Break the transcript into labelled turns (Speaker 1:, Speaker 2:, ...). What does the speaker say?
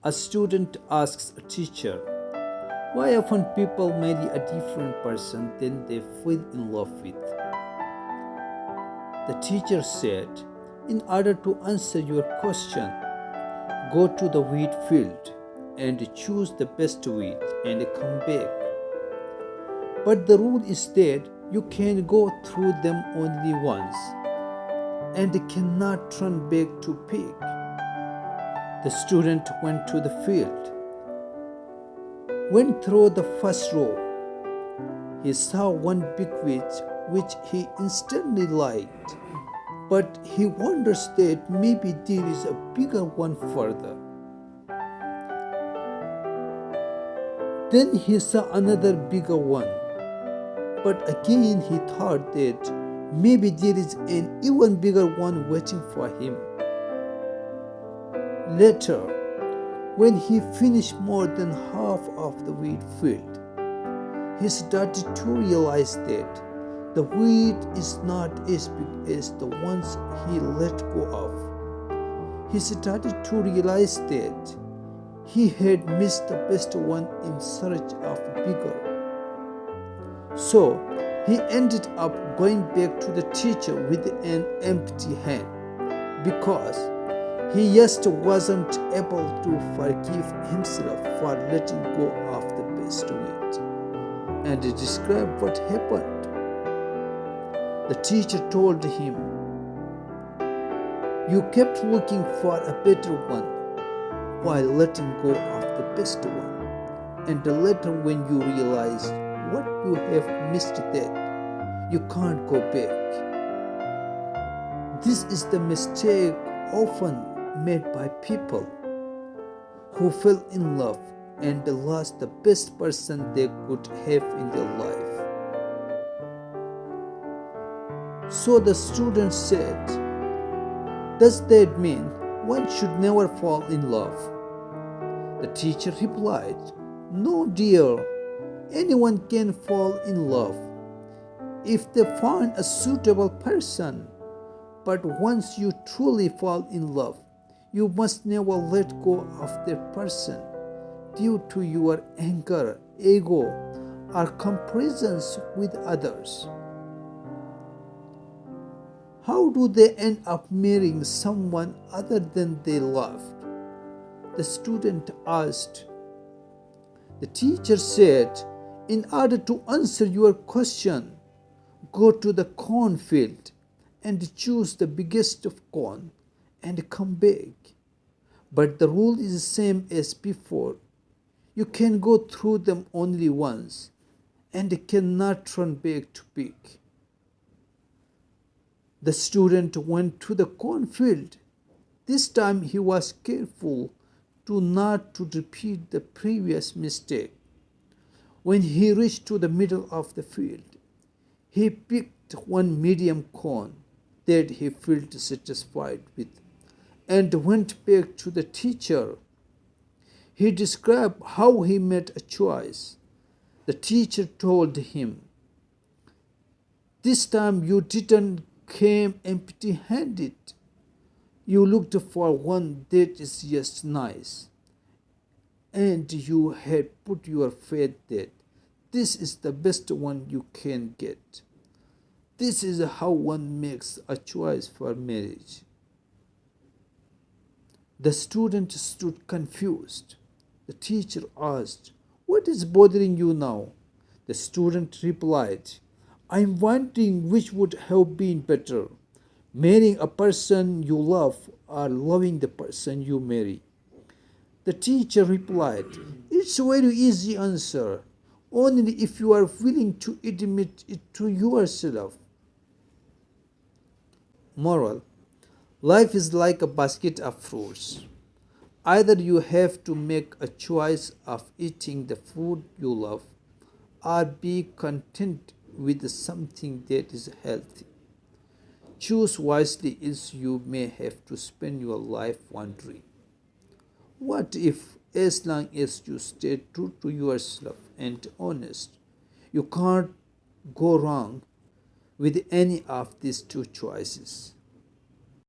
Speaker 1: A student asks a teacher, why often people marry a different person than they fall in love with? The teacher said, in order to answer your question, go to the wheat field and choose the best wheat and come back. But the rule is that you can go through them only once and cannot turn back to pick. The student went to the field, went through the first row. He saw one big wheat which he instantly liked, but he wonders that maybe there is a bigger one further. Then he saw another bigger one, but again he thought that maybe there is an even bigger one waiting for him. Later, when he finished more than half of the wheat field, he started to realize that the wheat is not as big as the ones he let go of. He started to realize that he had missed the best one in search of bigger. So he ended up going back to the teacher with an empty hand because he just wasn't able to forgive himself for letting go of the best wheat. And he described what happened. The teacher told him, you kept looking for a better one while letting go of the best one. And later when you realized what you have missed that, you can't go back. This is the mistake often made by people who fell in love and lost the best person they could have in their life. So the student said, does that mean one should never fall in love? The teacher replied, no dear, anyone can fall in love if they find a suitable person. But once you truly fall in love, you must never let go of that person due to your anger, ego, or comparisons with others. How do they end up marrying someone other than they loved? The student asked. The teacher said, in order to answer your question, go to the cornfield and choose the biggest of corn and come back. But the rule is the same as before. You can go through them only once and cannot turn back to pick. The student went to the cornfield. This time he was careful not to repeat the previous mistake. When he reached to the middle of the field, he picked one medium corn that he felt satisfied with and went back to the teacher. He described how he made a choice. The teacher told him, this time you didn't come empty-handed. You looked for one that is just nice, and you had put your faith that this is the best one you can get. This is how one makes a choice for marriage. The student stood confused. The teacher asked, what is bothering you now? The student replied, I'm wondering which would have been better, marrying a person you love or loving the person you marry. The teacher replied, it's a very easy answer, only if you are willing to admit it to yourself. Moral: life is like a basket of fruits. Either you have to make a choice of eating the food you love or be content with something that is healthy. Choose wisely, else you may have to spend your life wondering, what if, as long as you stay true to yourself and honest, you can't go wrong with any of these two choices.